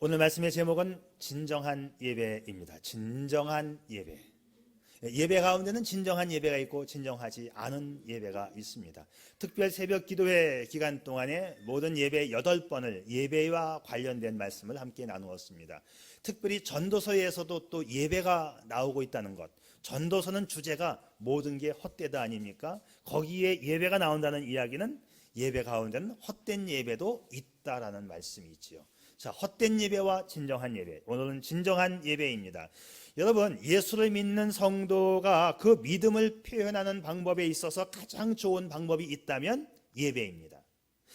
오늘 말씀의 제목은 진정한 예배입니다. 진정한 예배. 예배 가운데는 진정한 예배가 있고 진정하지 않은 예배가 있습니다. 특별 새벽 기도회 기간 동안에 모든 예배 8번을 예배와 관련된 말씀을 함께 나누었습니다. 특별히 전도서에서도 또 예배가 나오고 있다는 것. 전도서는 주제가 모든 게 헛되다 아닙니까? 거기에 예배가 나온다는 이야기는 예배 가운데는 헛된 예배도 있다라는 말씀이 있지요. 자, 헛된 예배와 진정한 예배. 오늘은 진정한 예배입니다. 여러분, 예수를 믿는 성도가 그 믿음을 표현하는 방법에 있어서 가장 좋은 방법이 있다면 예배입니다.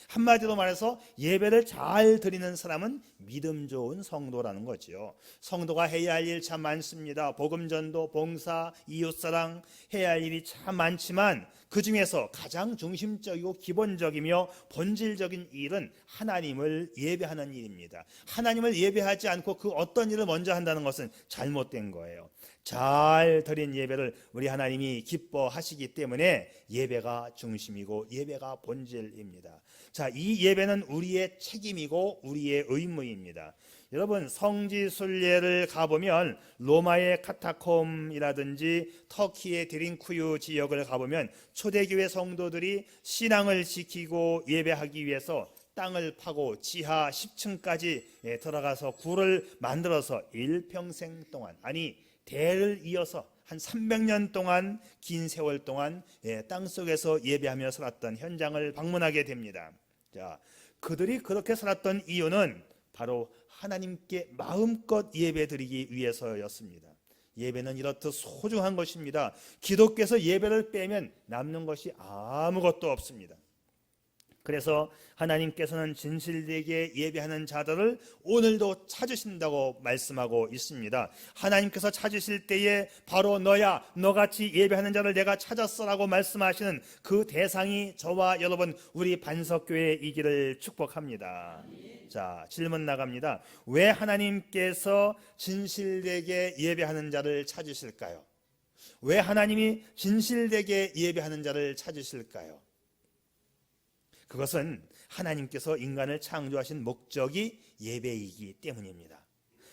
한마디로 말해서 예배를 잘 드리는 사람은 믿음 좋은 성도라는 거지요. 성도가 해야 할 일 참 많습니다. 복음전도, 봉사, 이웃사랑 해야 할 일이 참 많지만 그 중에서 가장 중심적이고 기본적이며 본질적인 일은 하나님을 예배하는 일입니다. 하나님을 예배하지 않고 그 어떤 일을 먼저 한다는 것은 잘못된 거예요. 잘 드린 예배를 우리 하나님이 기뻐하시기 때문에 예배가 중심이고 예배가 본질입니다. 자, 이 예배는 우리의 책임이고 우리의 의무입니다. 여러분, 성지순례를 가보면 로마의 카타콤이라든지 터키의 드링쿠유 지역을 가보면 초대교회 성도들이 신앙을 지키고 예배하기 위해서 땅을 파고 지하 10층까지 들어가서 굴을 만들어서 일평생 동안, 아니 대를 이어서 한 300년 동안, 긴 세월 동안 땅속에서 예배하며 살았던 현장을 방문하게 됩니다. 자, 그들이 그렇게 살았던 이유는 바로 하나님께 마음껏 예배드리기 위해서였습니다. 예배는 이렇듯 소중한 것입니다. 기독교에서 예배를 빼면 남는 것이 아무것도 없습니다. 그래서 하나님께서는 진실되게 예배하는 자들을 오늘도 찾으신다고 말씀하고 있습니다. 하나님께서 찾으실 때에 바로 너야, 너같이 예배하는 자를 내가 찾았어라고 말씀하시는 그 대상이 저와 여러분 우리 반석교회이기를 축복합니다. 자, 질문 나갑니다. 왜 하나님께서 진실되게 예배하는 자를 찾으실까요? 왜 하나님이 진실되게 예배하는 자를 찾으실까요? 그것은 하나님께서 인간을 창조하신 목적이 예배이기 때문입니다.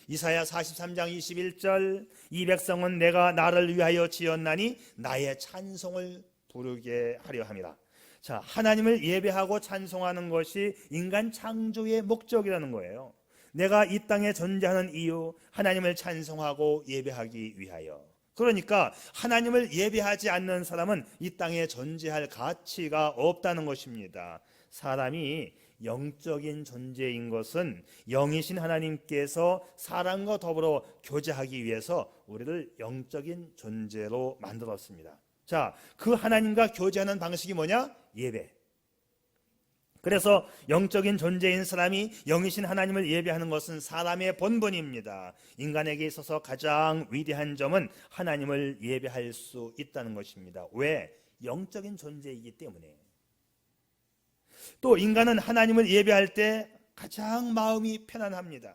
이사야 43장 21절 이 백성은 내가 나를 위하여 지었나니 나의 찬송을 부르게 하려 함이라. 자, 하나님을 예배하고 찬송하는 것이 인간 창조의 목적이라는 거예요. 내가 이 땅에 존재하는 이유, 하나님을 찬송하고 예배하기 위하여. 그러니까 하나님을 예배하지 않는 사람은 이 땅에 존재할 가치가 없다는 것입니다. 사람이 영적인 존재인 것은 영이신 하나님께서 사람과 더불어 교제하기 위해서 우리를 영적인 존재로 만들었습니다. 자, 그 하나님과 교제하는 방식이 뭐냐? 예배. 그래서 영적인 존재인 사람이 영이신 하나님을 예배하는 것은 사람의 본분입니다. 인간에게 있어서 가장 위대한 점은 하나님을 예배할 수 있다는 것입니다. 왜? 영적인 존재이기 때문에. 또 인간은 하나님을 예배할 때 가장 마음이 편안합니다.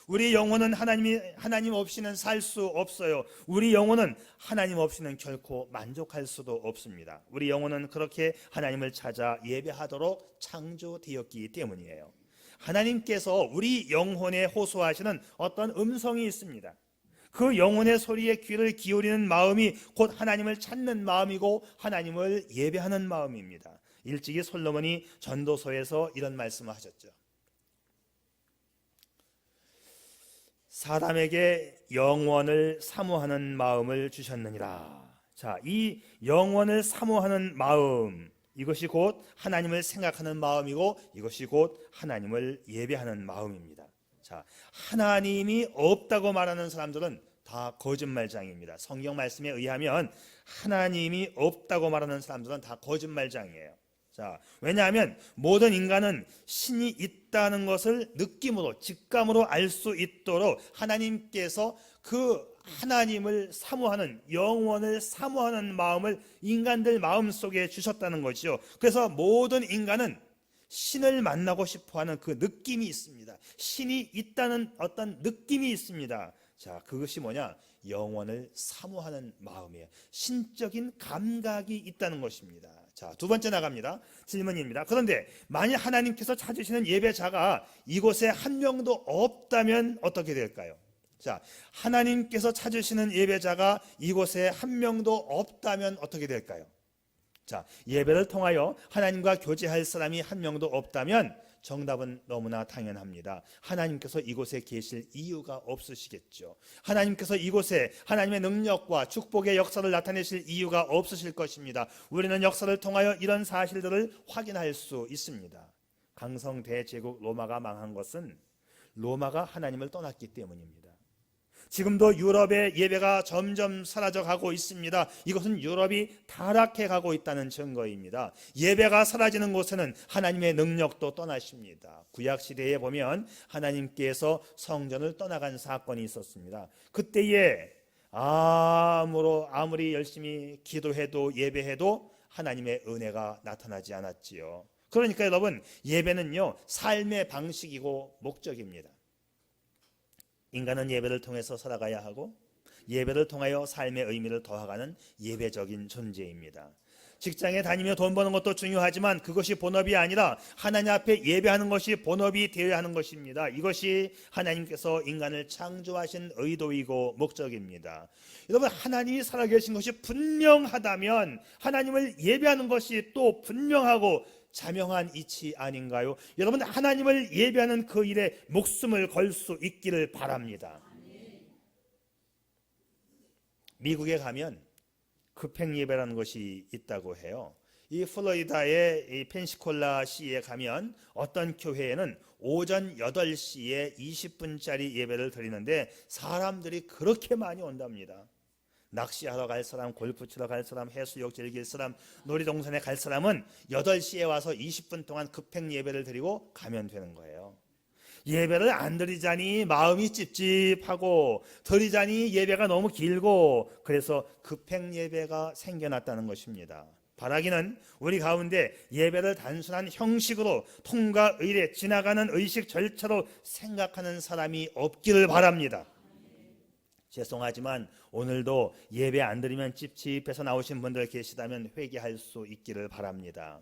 우리 영혼은 하나님 없이는 살 수 없어요. 우리 영혼은 하나님 없이는 결코 만족할 수도 없습니다. 우리 영혼은 그렇게 하나님을 찾아 예배하도록 창조되었기 때문이에요. 하나님께서 우리 영혼에 호소하시는 어떤 음성이 있습니다. 그 영혼의 소리에 귀를 기울이는 마음이 곧 하나님을 찾는 마음이고 하나님을 예배하는 마음입니다. 일찍이 솔로몬이 전도서에서 이런 말씀을 하셨죠. 사람에게 영원을 사모하는 마음을 주셨느니라. 자, 이 영원을 사모하는 마음, 이것이 곧 하나님을 생각하는 마음이고 이것이 곧 하나님을 예배하는 마음입니다. 자, 하나님이 없다고 말하는 사람들은 다 거짓말장입니다. 성경 말씀에 의하면 하나님이 없다고 말하는 사람들은 다 거짓말장이에요. 자, 왜냐하면 모든 인간은 신이 있다는 것을 느낌으로, 직감으로 알 수 있도록 하나님께서 그 하나님을 사모하는, 영원을 사모하는 마음을 인간들 마음속에 주셨다는 거죠. 그래서 모든 인간은 신을 만나고 싶어하는 그 느낌이 있습니다. 신이 있다는 어떤 느낌이 있습니다. 자, 그것이 뭐냐? 영원을 사모하는 마음이에요. 신적인 감각이 있다는 것입니다. 자, 두 번째 나갑니다. 질문입니다. 그런데 만일 하나님께서 찾으시는 예배자가 이곳에 한 명도 없다면 어떻게 될까요? 자, 하나님께서 찾으시는 예배자가 이곳에 한 명도 없다면 어떻게 될까요? 자, 예배를 통하여 하나님과 교제할 사람이 한 명도 없다면 정답은 너무나 당연합니다. 하나님께서 이곳에 계실 이유가 없으시겠죠. 하나님께서 이곳에 하나님의 능력과 축복의 역사를 나타내실 이유가 없으실 것입니다. 우리는 역사를 통하여 이런 사실들을 확인할 수 있습니다. 강성 대제국 로마가 망한 것은 로마가 하나님을 떠났기 때문입니다. 지금도 유럽의 예배가 점점 사라져가고 있습니다. 이것은 유럽이 타락해 가고 있다는 증거입니다. 예배가 사라지는 곳에는 하나님의 능력도 떠나십니다. 구약시대에 보면 하나님께서 성전을 떠나간 사건이 있었습니다. 그때에 아무리 열심히 기도해도 예배해도 하나님의 은혜가 나타나지 않았지요. 그러니까 여러분, 예배는요, 삶의 방식이고 목적입니다. 인간은 예배를 통해서 살아가야 하고 예배를 통하여 삶의 의미를 더하가는 예배적인 존재입니다. 직장에 다니며 돈 버는 것도 중요하지만 그것이 본업이 아니라 하나님 앞에 예배하는 것이 본업이 되어야 하는 것입니다. 이것이 하나님께서 인간을 창조하신 의도이고 목적입니다. 여러분, 하나님이 살아계신 것이 분명하다면 하나님을 예배하는 것이 또 분명하고 자명한 이치 아닌가요? 여러분, 하나님을 예배하는 그 일에 목숨을 걸 수 있기를 바랍니다. 미국에 가면 급행 예배라는 것이 있다고 해요. 이 플로리다의 이 펜시콜라시에 가면 어떤 교회에는 오전 8시에 20분짜리 예배를 드리는데 사람들이 그렇게 많이 온답니다. 낚시하러 갈 사람, 골프 치러 갈 사람, 해수욕 즐길 사람, 놀이동산에 갈 사람은 8시에 와서 20분 동안 급행 예배를 드리고 가면 되는 거예요. 예배를 안 드리자니 마음이 찝찝하고 드리자니 예배가 너무 길고 그래서 급행 예배가 생겨났다는 것입니다. 바라기는 우리 가운데 예배를 단순한 형식으로 통과 의례 지나가는 의식 절차로 생각하는 사람이 없기를 바랍니다. 죄송하지만 오늘도 예배 안 드리면 찝찝해서 나오신 분들 계시다면 회개할 수 있기를 바랍니다.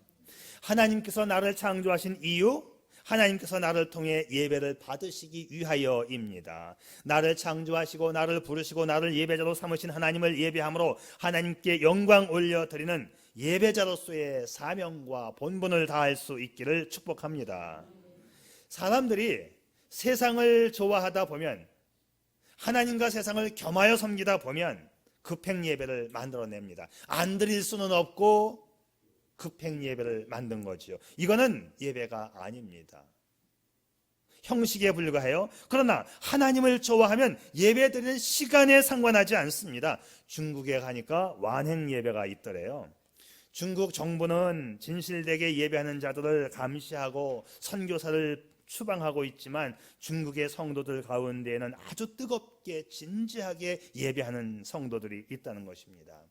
하나님께서 나를 창조하신 이유, 하나님께서 나를 통해 예배를 받으시기 위하여입니다. 나를 창조하시고 나를 부르시고 나를 예배자로 삼으신 하나님을 예배함으로 하나님께 영광 올려드리는 예배자로서의 사명과 본분을 다할 수 있기를 축복합니다. 사람들이 세상을 좋아하다 보면, 하나님과 세상을 겸하여 섬기다 보면 급행 예배를 만들어냅니다. 안 드릴 수는 없고 급행 예배를 만든 거지요. 이거는 예배가 아닙니다. 형식에 불과해요. 그러나 하나님을 좋아하면 예배 드리는 시간에 상관하지 않습니다. 중국에 가니까 완행 예배가 있더래요. 중국 정부는 진실되게 예배하는 자들을 감시하고 선교사를 추방하고 있지만 중국의 성도들 가운데에는 아주 뜨겁게 진지하게 예배하는 성도들이 있다는 것입니다.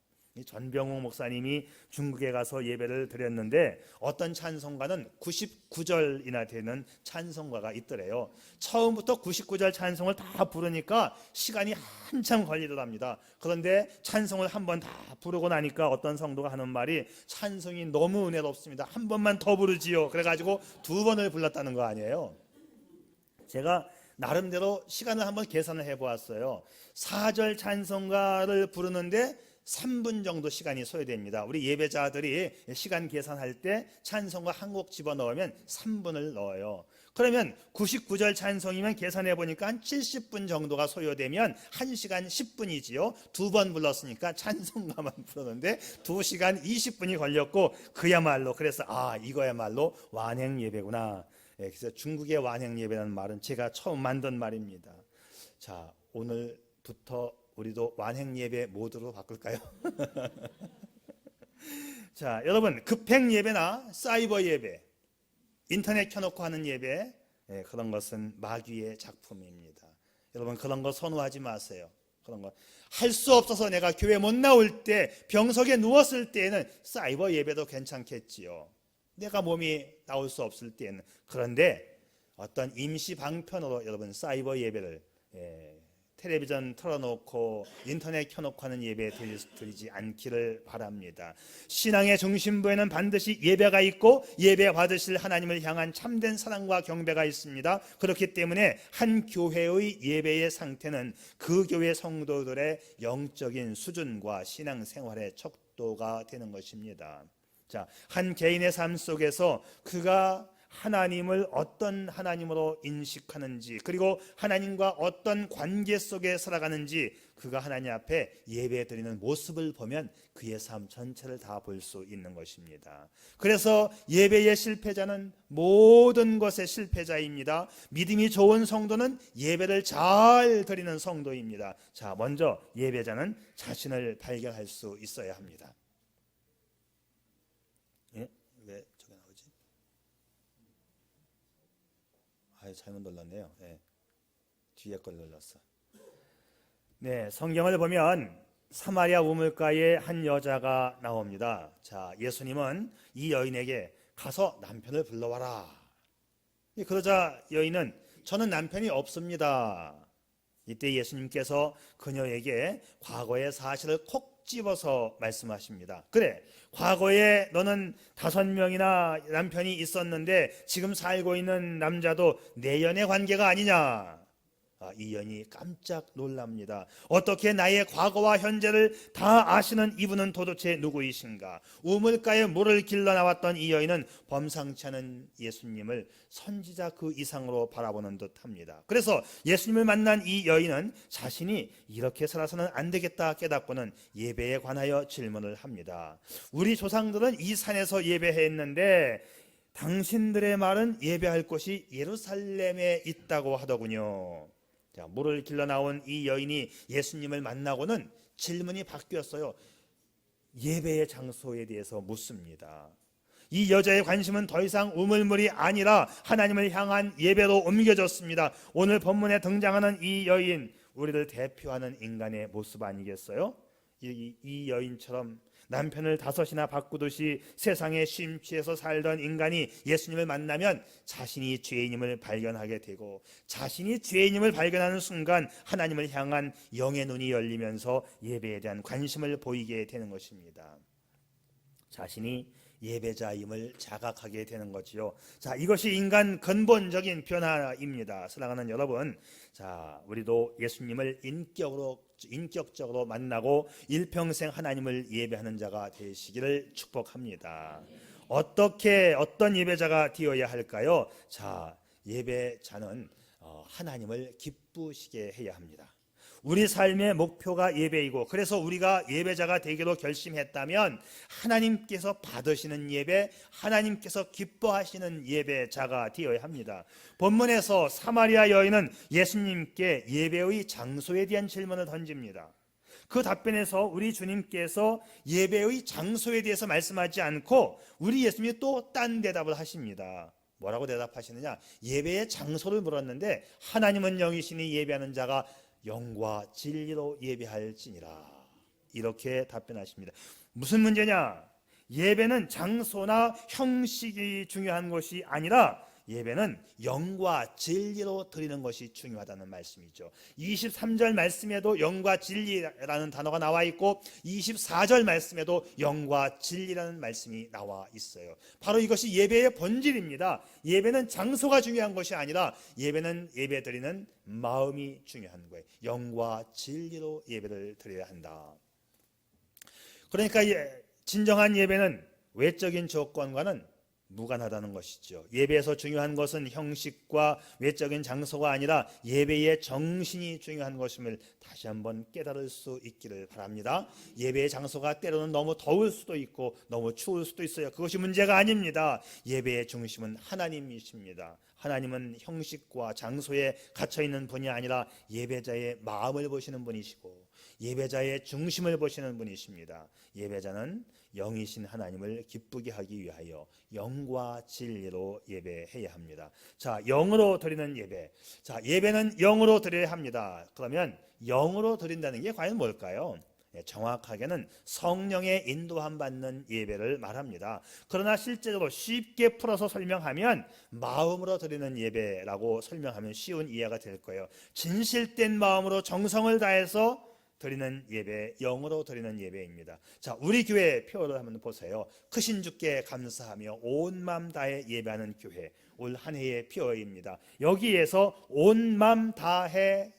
전병욱 목사님이 중국에 가서 예배를 드렸는데 어떤 찬송가는 99절이나 되는 찬송가가 있더래요. 처음부터 99절 찬송을 다 부르니까 시간이 한참 걸리더랍니다. 그런데 찬송을 한 번 다 부르고 나니까 어떤 성도가 하는 말이, 찬송이 너무 은혜롭습니다, 한 번만 더 부르지요. 그래가지고 2번을 불렀다는 거 아니에요. 제가 나름대로 시간을 한번 계산을 해보았어요. 4절 찬송가를 부르는데 3분 정도 시간이 소요됩니다. 우리 예배자들이 시간 계산할 때 찬송가 한 곡 집어넣으면 3분을 넣어요. 그러면 99절 찬송이면 계산해 보니까 한 70분 정도가 소요되면 1시간 10분이지요. 2번 불렀으니까 찬송가만 부르는데 2시간 20분이 걸렸고, 그야말로 그래서 이거야말로 완행 예배구나. 그래서 중국의 완행 예배라는 말은 제가 처음 만든 말입니다. 자, 오늘부터 우리도 완행 예배 모드로 바꿀까요? 자, 여러분, 급행 예배나 사이버 예배, 인터넷 켜놓고 하는 예배, 그런 것은 마귀의 작품입니다. 여러분, 그런 거 선호하지 마세요. 그런 거 할 수 없어서 내가 교회 못 나올 때, 병석에 누웠을 때에는 사이버 예배도 괜찮겠지요. 내가 몸이 나올 수 없을 때는. 그런데 어떤 임시 방편으로 여러분 사이버 예배를 텔레비전 틀어놓고 인터넷 켜놓고 하는 예배 드리지 않기를 바랍니다. 신앙의 중심부에는 반드시 예배가 있고 예배 받으실 하나님을 향한 참된 사랑과 경배가 있습니다. 그렇기 때문에 한 교회의 예배의 상태는 그 교회 성도들의 영적인 수준과 신앙생활의 척도가 되는 것입니다. 자, 한 개인의 삶 속에서 그가 하나님을 어떤 하나님으로 인식하는지, 그리고 하나님과 어떤 관계 속에 살아가는지, 그가 하나님 앞에 예배 드리는 모습을 보면 그의 삶 전체를 다 볼 수 있는 것입니다. 그래서 예배의 실패자는 모든 것의 실패자입니다. 믿음이 좋은 성도는 예배를 잘 드리는 성도입니다. 자, 먼저 예배자는 자신을 발견할 수 있어야 합니다. 예? 왜 저게 나오지? 잘못 눌렀네요. 네. 뒤에 걸 눌렀어. 네, 성경을 보면 사마리아 우물가에 한 여자가 나옵니다. 자, 예수님은 이 여인에게 가서 남편을 불러와라. 그러자 여인은 저는 남편이 없습니다. 이때 예수님께서 그녀에게 과거의 사실을 콕 집어서 말씀하십니다. 그래, 과거에 너는 5명이나 남편이 있었는데 지금 살고 있는 남자도 내연의 관계가 아니냐? 이 여인이 깜짝 놀랍니다. 어떻게 나의 과거와 현재를 다 아시는 이분은 도대체 누구이신가? 우물가에 물을 길러 나왔던 이 여인은 범상치 않은 예수님을 선지자 그 이상으로 바라보는 듯합니다. 그래서 예수님을 만난 이 여인은 자신이 이렇게 살아서는 안 되겠다 깨닫고는 예배에 관하여 질문을 합니다. 우리 조상들은 이 산에서 예배했는데 당신들의 말은 예배할 곳이 예루살렘에 있다고 하더군요. 자, 물을 길러 나온 이 여인이 예수님을 만나고는 질문이 바뀌었어요. 예배의 장소에 대해서 묻습니다. 이 여자의 관심은 더 이상 우물물이 아니라 하나님을 향한 예배로 옮겨졌습니다. 오늘 본문에 등장하는 이 여인, 우리를 대표하는 인간의 모습 아니겠어요? 이 여인처럼 남편을 5이나 바꾸듯이 세상에 심취해서 살던 인간이 예수님을 만나면 자신이 죄인임을 발견하게 되고, 자신이 죄인임을 발견하는 순간 하나님을 향한 영의 눈이 열리면서 예배에 대한 관심을 보이게 되는 것입니다. 자신이 예배자임을 자각하게 되는 거지요. 자, 이것이 인간 근본적인 변화입니다. 사랑하는 여러분, 자, 우리도 예수님을 인격적으로 만나고 일평생 하나님을 예배하는 자가 되시기를 축복합니다. 어떤 예배자가 되어야 할까요? 자, 예배자는 하나님을 기쁘시게 해야 합니다. 우리 삶의 목표가 예배이고, 그래서 우리가 예배자가 되기로 결심했다면 하나님께서 받으시는 예배, 하나님께서 기뻐하시는 예배자가 되어야 합니다. 본문에서 사마리아 여인은 예수님께 예배의 장소에 대한 질문을 던집니다. 그 답변에서 우리 주님께서 예배의 장소에 대해서 말씀하지 않고 우리 예수님이 또 딴 대답을 하십니다. 뭐라고 대답하시느냐? 예배의 장소를 물었는데 하나님은 영이시니 예배하는 자가 영과 진리로 예배할지니라, 이렇게 답변하십니다. 무슨 문제냐? 예배는 장소나 형식이 중요한 것이 아니라 예배는 영과 진리로 드리는 것이 중요하다는 말씀이죠. 23절 말씀에도 영과 진리라는 단어가 나와 있고 24절 말씀에도 영과 진리라는 말씀이 나와 있어요. 바로 이것이 예배의 본질입니다. 예배는 장소가 중요한 것이 아니라 예배는 예배드리는 마음이 중요한 거예요. 영과 진리로 예배를 드려야 한다. 그러니까 진정한 예배는 외적인 조건과는 무관하다는 것이죠. 예배에서 중요한 것은 형식과 외적인 장소가 아니라 예배의 정신이 중요한 것임을 다시 한번 깨달을 수 있기를 바랍니다. 예배의 장소가 때로는 너무 더울 수도 있고 너무 추울 수도 있어요. 그것이 문제가 아닙니다. 예배의 중심은 하나님이십니다. 하나님은 형식과 장소에 갇혀있는 분이 아니라 예배자의 마음을 보시는 분이시고 예배자의 중심을 보시는 분이십니다. 예배자는 영이신 하나님을 기쁘게 하기 위하여 영과 진리로 예배해야 합니다. 자, 영으로 드리는 예배. 자, 예배는 영으로 드려야 합니다. 그러면 영으로 드린다는 게 과연 뭘까요? 정확하게는 성령의 인도함 받는 예배를 말합니다. 그러나 실제로 쉽게 풀어서 설명하면 마음으로 드리는 예배라고 설명하면 쉬운 이해가 될 거예요. 진실된 마음으로 정성을 다해서 드리는 예배, 영으로 드리는 예배입니다. 자, 우리 교회 표를 한번 보세요. 크신 주께 감사하며 온 마음 다해 예배하는 교회, 올 한 해의 표입니다. 여기에서 온 마음 다해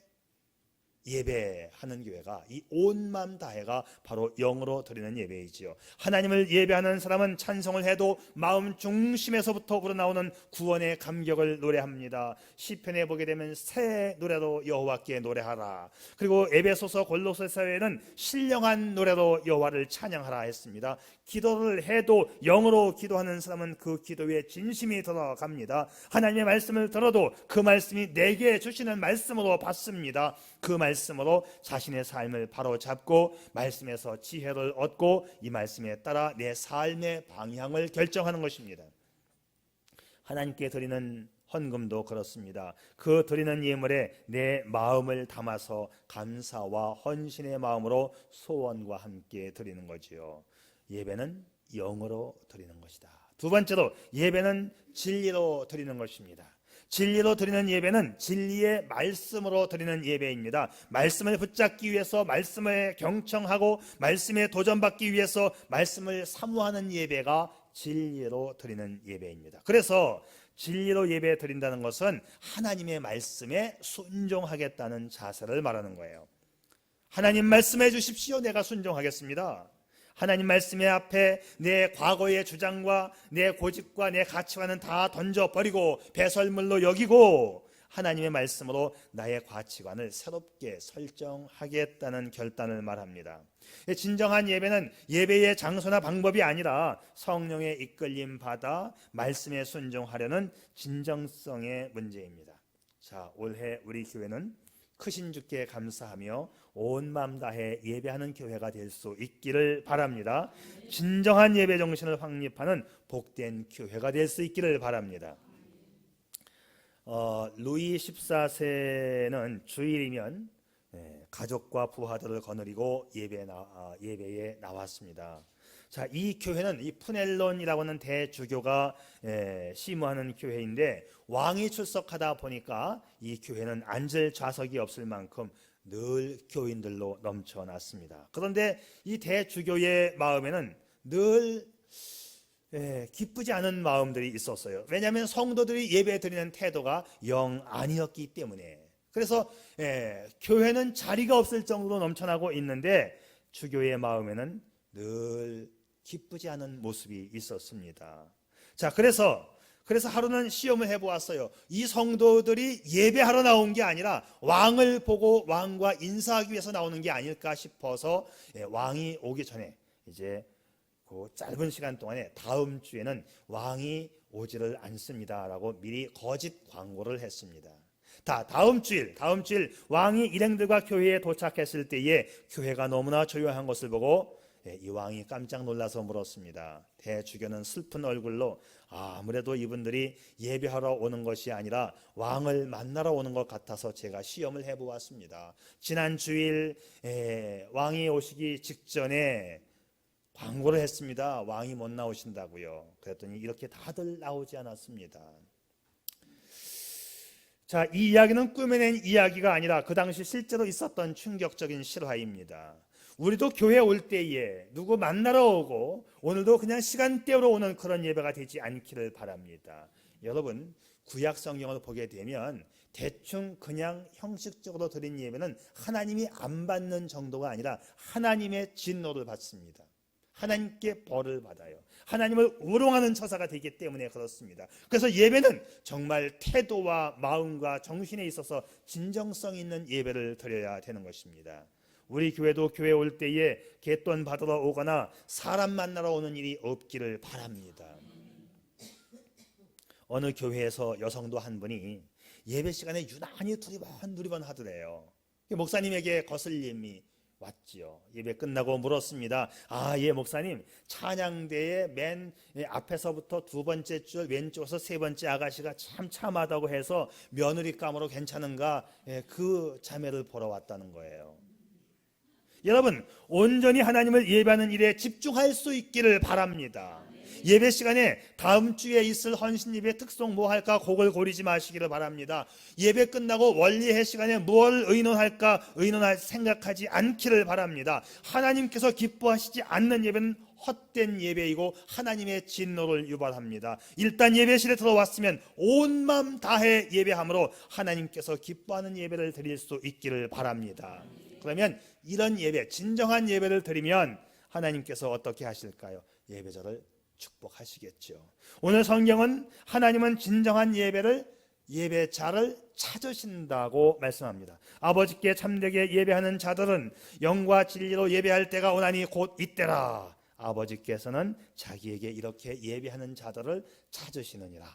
예배하는 교회가, 이 온 마음 다해가 바로 영으로 드리는 예배이지요. 하나님을 예배하는 사람은 찬송을 해도 마음 중심에서부터 우러나오는 구원의 감격을 노래합니다. 시편에 보게 되면 새 노래로 여호와께 노래하라, 그리고 에베소서 골로새서에는 신령한 노래로 여호와를 찬양하라 했습니다. 기도를 해도 영으로 기도하는 사람은 그 기도에 진심이 들어갑니다. 하나님의 말씀을 들어도 그 말씀이 내게 주시는 말씀으로 받습니다. 그 말씀으로 자신의 삶을 바로잡고 말씀에서 지혜를 얻고 이 말씀에 따라 내 삶의 방향을 결정하는 것입니다. 하나님께 드리는 헌금도 그렇습니다. 그 드리는 예물에 내 마음을 담아서 감사와 헌신의 마음으로 소원과 함께 드리는 거지요. 예배는 영으로 드리는 것이다. 두 번째로, 예배는 진리로 드리는 것입니다. 진리로 드리는 예배는 진리의 말씀으로 드리는 예배입니다. 말씀을 붙잡기 위해서 말씀에 경청하고 말씀에 도전받기 위해서 말씀을 사모하는 예배가 진리로 드리는 예배입니다. 그래서 진리로 예배 드린다는 것은 하나님의 말씀에 순종하겠다는 자세를 말하는 거예요. 하나님 말씀해 주십시오. 내가 순종하겠습니다. 하나님 말씀의 앞에 내 과거의 주장과 내 고집과 내 가치관은 다 던져버리고 배설물로 여기고 하나님의 말씀으로 나의 가치관을 새롭게 설정하겠다는 결단을 말합니다. 진정한 예배는 예배의 장소나 방법이 아니라 성령의 이끌림 받아 말씀에 순종하려는 진정성의 문제입니다. 자, 올해 우리 교회는 크신 주께 감사하며 온 마음 다해 예배하는 교회가 될 수 있기를 바랍니다. 진정한 예배 정신을 확립하는 복된 교회가 될 수 있기를 바랍니다. 루이 14세는 주일이면 가족과 부하들을 거느리고 예배에 나왔습니다. 자, 이 교회는 이 푸넬론이라고 하는 대주교가 심우하는 교회인데, 왕이 출석하다 보니까 이 교회는 앉을 좌석이 없을 만큼 늘 교인들로 넘쳐났습니다. 그런데 이 대주교의 마음에는 늘 기쁘지 않은 마음들이 있었어요. 왜냐하면 성도들이 예배 드리는 태도가 영 아니었기 때문에. 그래서 교회는 자리가 없을 정도로 넘쳐나고 있는데 주교의 마음에는 늘 기쁘지 않은 모습이 있었습니다. 자, 그래서 하루는 시험을 해보았어요. 이 성도들이 예배하러 나온 게 아니라 왕을 보고 왕과 인사하기 위해서 나오는 게 아닐까 싶어서 왕이 오기 전에 이제 그 짧은 시간 동안에 다음 주에는 왕이 오지를 않습니다라고 미리 거짓 광고를 했습니다. 다음 주일 왕이 일행들과 교회에 도착했을 때에 교회가 너무나 조용한 것을 보고 이 왕이 깜짝 놀라서 물었습니다. 대주교는 슬픈 얼굴로 아무래도 이분들이 예배하러 오는 것이 아니라 왕을 만나러 오는 것 같아서 제가 시험을 해보았습니다. 지난 주일 왕이 오시기 직전에 광고를 했습니다. 왕이 못 나오신다고요. 그랬더니 이렇게 다들 나오지 않았습니다. 자, 이 이야기는 꾸며낸 이야기가 아니라 그 당시 실제로 있었던 충격적인 실화입니다. 우리도 교회 올 때에 누구 만나러 오고 오늘도 그냥 시간대로 오는 그런 예배가 되지 않기를 바랍니다. 여러분, 구약 성경을 보게 되면 대충 그냥 형식적으로 드린 예배는 하나님이 안 받는 정도가 아니라 하나님의 진노를 받습니다. 하나님께 벌을 받아요. 하나님을 우롱하는 처사가 되기 때문에 그렇습니다. 그래서 예배는 정말 태도와 마음과 정신에 있어서 진정성 있는 예배를 드려야 되는 것입니다. 우리 교회도 교회 올 때에 갯돈 받으러 오거나 사람 만나러 오는 일이 없기를 바랍니다. 어느 교회에서 여성도 한 분이 예배 시간에 유난히 두리번 하더래요. 목사님에게 거슬림이 왔지요. 예배 끝나고 물었습니다. 목사님, 찬양대의 맨 앞에서부터 두 번째 줄 왼쪽에서 세 번째 아가씨가 참 참하다고 해서 며느리감으로 괜찮은가, 그 자매를 보러 왔다는 거예요. 여러분, 온전히 하나님을 예배하는 일에 집중할 수 있기를 바랍니다. 예배 시간에 다음 주에 있을 헌신 예배 특송 뭐 할까 곡을 고르지 마시기를 바랍니다. 예배 끝나고 원리회 시간에 뭘 의논할까 의논할 생각하지 않기를 바랍니다. 하나님께서 기뻐하시지 않는 예배는 헛된 예배이고 하나님의 진노를 유발합니다. 일단 예배실에 들어왔으면 온 마음 다해 예배함으로 하나님께서 기뻐하는 예배를 드릴 수 있기를 바랍니다. 그러면 이런 예배, 진정한 예배를 드리면 하나님께서 어떻게 하실까요? 예배자를 축복하시겠죠. 오늘 성경은 하나님은 진정한 예배자를 찾으신다고 말씀합니다. 아버지께 참되게 예배하는 자들은 영과 진리로 예배할 때가 오나니 곧 이때라. 아버지께서는 자기에게 이렇게 예배하는 자들을 찾으시느니라.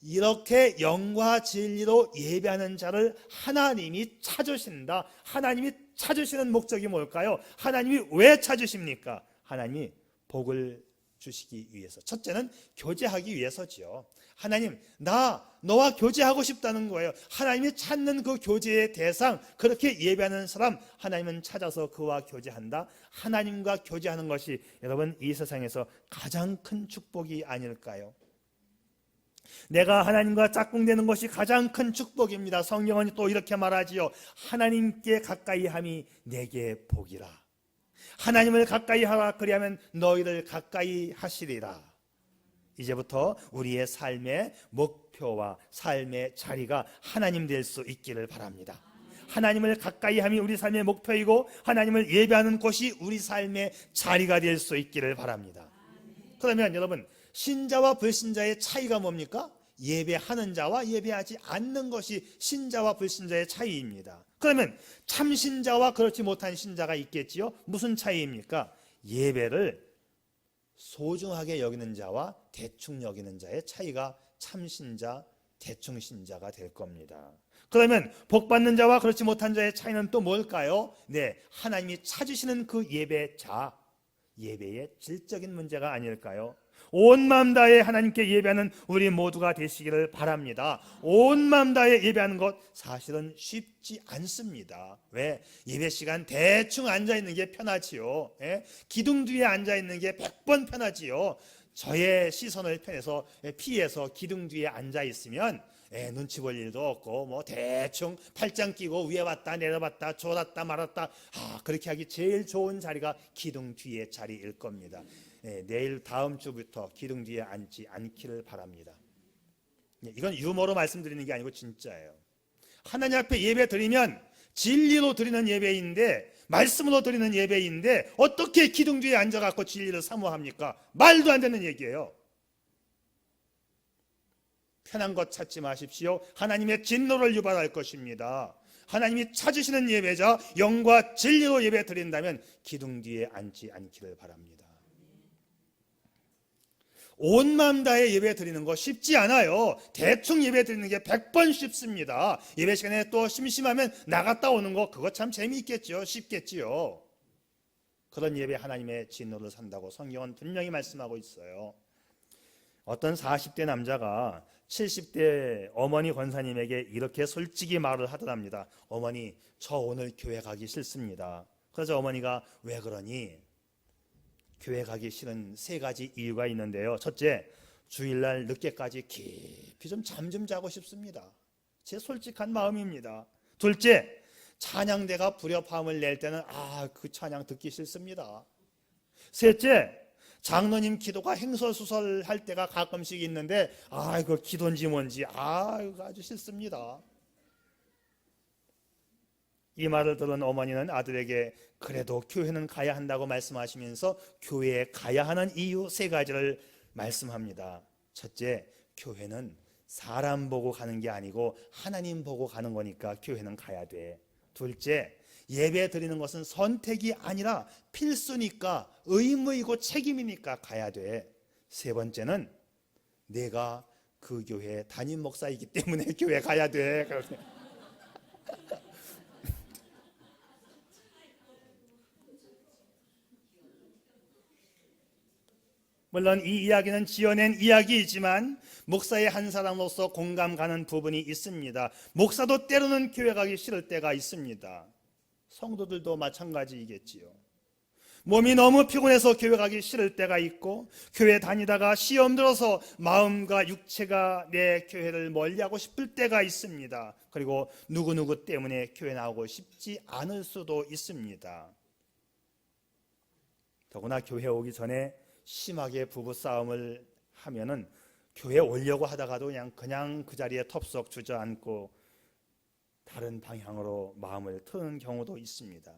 이렇게 영과 진리로 예배하는 자를 하나님이 찾으신다. 하나님이 찾으시는 목적이 뭘까요? 하나님이 왜 찾으십니까? 하나님이 복을 주시기 위해서. 첫째는 교제하기 위해서지요. 하나님, 너와 교제하고 싶다는 거예요. 하나님이 찾는 그 교제의 대상, 그렇게 예배하는 사람 하나님은 찾아서 그와 교제한다. 하나님과 교제하는 것이 여러분 이 세상에서 가장 큰 축복이 아닐까요? 내가 하나님과 짝꿍되는 것이 가장 큰 축복입니다. 성경은 또 이렇게 말하지요. 하나님께 가까이 함이 내게 복이라. 하나님을 가까이 하라. 그리하면 너희를 가까이 하시리라. 이제부터 우리의 삶의 목표와 삶의 자리가 하나님 될 수 있기를 바랍니다. 하나님을 가까이 함이 우리 삶의 목표이고 하나님을 예배하는 곳이 우리 삶의 자리가 될 수 있기를 바랍니다. 그러면 여러분, 신자와 불신자의 차이가 뭡니까? 예배하는 자와 예배하지 않는 것이 신자와 불신자의 차이입니다. 그러면 참신자와 그렇지 못한 신자가 있겠지요. 무슨 차이입니까? 예배를 소중하게 여기는 자와 대충 여기는 자의 차이가 참신자, 대충신자가 될 겁니다. 그러면 복받는 자와 그렇지 못한 자의 차이는 또 뭘까요? 네, 하나님이 찾으시는 그 예배자, 예배의 질적인 문제가 아닐까요? 온 마음 다해 하나님께 예배하는 우리 모두가 되시기를 바랍니다. 온 마음 다해 예배하는 것 사실은 쉽지 않습니다. 왜? 예배 시간 대충 앉아있는 게 편하지요. 예? 기둥 뒤에 앉아있는 게 100번 편하지요. 저의 시선을 피해서 기둥 뒤에 앉아있으면 눈치 볼 일도 없고 뭐 대충 팔짱 끼고 위에 왔다 내려봤다 졸았다 말았다 그렇게 하기 제일 좋은 자리가 기둥 뒤의 자리일 겁니다. 내일 다음 주부터 기둥 뒤에 앉지 않기를 바랍니다. 이건 유머로 말씀드리는 게 아니고 진짜예요. 하나님 앞에 예배 드리면 진리로 드리는 예배인데, 말씀으로 드리는 예배인데 어떻게 기둥 뒤에 앉아갖고 진리를 사모합니까? 말도 안 되는 얘기예요. 편한 것 찾지 마십시오. 하나님의 진노를 유발할 것입니다. 하나님이 찾으시는 예배자, 영과 진리로 예배 드린다면 기둥 뒤에 앉지 않기를 바랍니다. 온 마음 다해 예배 드리는 거 쉽지 않아요. 대충 예배 드리는 게 100번 쉽습니다. 예배 시간에 또 심심하면 나갔다 오는 거 그거 참 재미있겠죠. 쉽겠지요. 그런 예배 하나님의 진노를 산다고 성경은 분명히 말씀하고 있어요. 어떤 40대 남자가 70대 어머니 권사님에게 이렇게 솔직히 말을 하더랍니다. 어머니, 저 오늘 교회 가기 싫습니다. 그래서 어머니가 왜 그러니? 교회 가기 싫은 3가지 이유가 있는데요. 첫째, 주일날 늦게까지 깊이 좀 잠 좀 자고 싶습니다. 제 솔직한 마음입니다. 둘째, 찬양대가 불협화음을 낼 때는 그 찬양 듣기 싫습니다. 셋째, 장로님 기도가 행설수설할 때가 가끔씩 있는데 그 기도인지 뭔지 아주 싫습니다. 이 말을 들은 어머니는 아들에게 그래도 교회는 가야 한다고 말씀하시면서 교회에 가야 하는 이유 3가지를 말씀합니다. 첫째, 교회는 사람 보고 가는 게 아니고 하나님 보고 가는 거니까 교회는 가야 돼. 둘째, 예배 드리는 것은 선택이 아니라 필수니까, 의무이고 책임이니까 가야 돼. 세 번째는 내가 그 교회 담임 목사이기 때문에 교회 가야 돼. 물론 이 이야기는 지어낸 이야기이지만 목사의 한 사람으로서 공감 가는 부분이 있습니다. 목사도 때로는 교회 가기 싫을 때가 있습니다. 성도들도 마찬가지이겠지요. 몸이 너무 피곤해서 교회 가기 싫을 때가 있고, 교회 다니다가 시험 들어서 마음과 육체가 내 교회를 멀리하고 싶을 때가 있습니다. 그리고 누구누구 때문에 교회 나오고 싶지 않을 수도 있습니다. 더구나 교회 오기 전에 심하게 부부싸움을 하면은 교회 오려고 하다가도 그냥 그 자리에 텁석 주저앉고 다른 방향으로 마음을 트는 경우도 있습니다.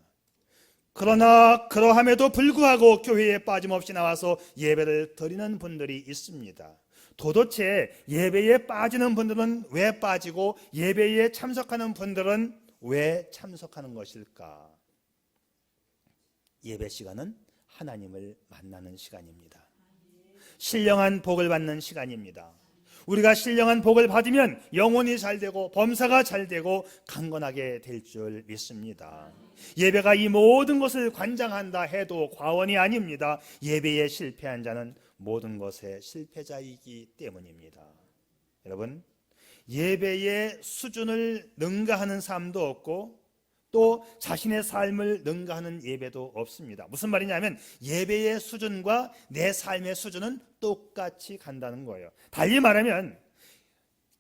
그러나 그러함에도 불구하고 교회에 빠짐없이 나와서 예배를 드리는 분들이 있습니다. 도대체 예배에 빠지는 분들은 왜 빠지고 예배에 참석하는 분들은 왜 참석하는 것일까? 예배 시간은 하나님을 만나는 시간입니다. 신령한 복을 받는 시간입니다. 우리가 신령한 복을 받으면 영혼이 잘 되고 범사가 잘 되고 강건하게 될 줄 믿습니다. 예배가 이 모든 것을 관장한다 해도 과언이 아닙니다. 예배에 실패한 자는 모든 것의 실패자이기 때문입니다. 여러분, 예배의 수준을 능가하는 삶도 없고 또 자신의 삶을 능가하는 예배도 없습니다. 무슨 말이냐면 예배의 수준과 내 삶의 수준은 똑같이 간다는 거예요. 달리 말하면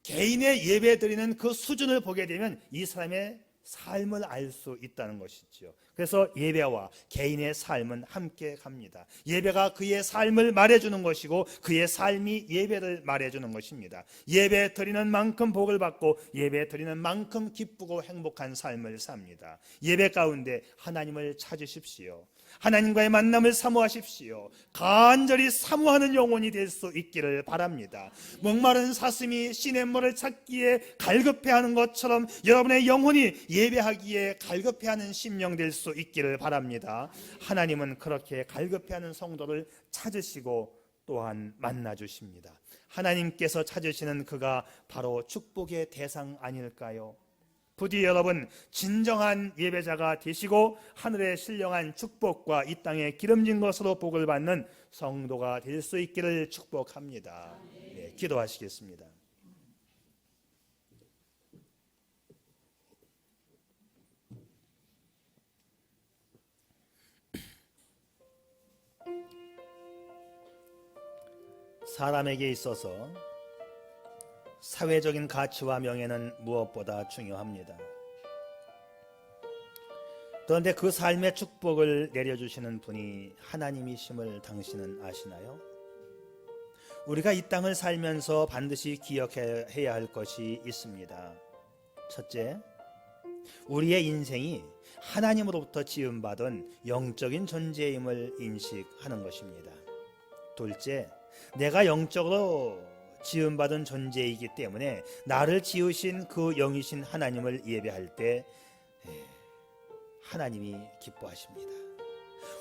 개인의 예배 드리는 그 수준을 보게 되면 이 사람의 삶을 알 수 있다는 것이죠. 그래서 예배와 개인의 삶은 함께 갑니다. 예배가 그의 삶을 말해주는 것이고 그의 삶이 예배를 말해주는 것입니다. 예배 드리는 만큼 복을 받고 예배 드리는 만큼 기쁘고 행복한 삶을 삽니다. 예배 가운데 하나님을 찾으십시오. 하나님과의 만남을 사모하십시오. 간절히 사모하는 영혼이 될 수 있기를 바랍니다. 목마른 사슴이 시냇물을 찾기에 갈급해하는 것처럼 여러분의 영혼이 예배하기에 갈급해하는 심령 될 수 있기를 바랍니다. 하나님은 그렇게 갈급해하는 성도를 찾으시고 또한 만나주십니다. 하나님께서 찾으시는 그가 바로 축복의 대상 아닐까요? 부디 여러분 진정한 예배자가 되시고 하늘의 신령한 축복과 이 땅에 기름진 것으로 복을 받는 성도가 될 수 있기를 축복합니다. 네, 기도하시겠습니다. 사람에게 있어서 사회적인 가치와 명예는 무엇보다 중요합니다. 그런데 그 삶의 축복을 내려주시는 분이 하나님이심을 당신은 아시나요? 우리가 이 땅을 살면서 반드시 기억해야 할 것이 있습니다. 첫째, 우리의 인생이 하나님으로부터 지음받은 영적인 존재임을 인식하는 것입니다. 둘째, 내가 영적으로 지음받은 존재이기 때문에 나를 지으신 그 영이신 하나님을 예배할 때 하나님이 기뻐하십니다.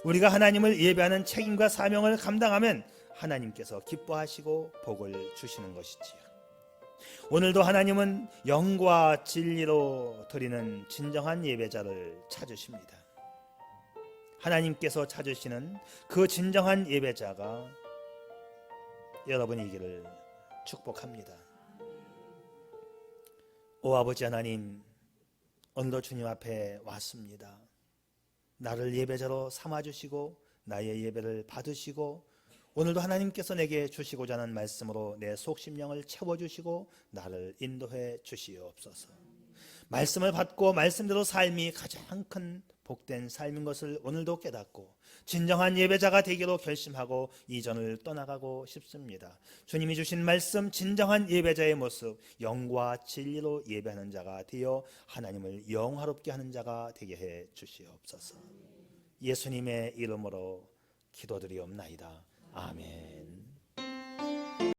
우리가 하나님을 예배하는 책임과 사명을 감당하면 하나님께서 기뻐하시고 복을 주시는 것이지요. 오늘도 하나님은 영과 진리로 드리는 진정한 예배자를 찾으십니다. 하나님께서 찾으시는 그 진정한 예배자가 여러분이기를 축복합니다. 오 아버지 하나님, 오늘도 주님 앞에 왔습니다. 나를 예배자로 삼아주시고 나의 예배를 받으시고 오늘도 하나님께서 내게 주시고자 하는 말씀으로 내 속심령을 채워주시고 나를 인도해 주시옵소서. 말씀을 받고 말씀대로 삶이 가장 큰 복된 삶인 것을 오늘도 깨닫고 진정한 예배자가 되기로 결심하고 이전을 떠나가고 싶습니다. 주님이 주신 말씀 진정한 예배자의 모습, 영과 진리로 예배하는 자가 되어 하나님을 영화롭게 하는 자가 되게 해 주시옵소서. 예수님의 이름으로 기도드리옵나이다. 아멘.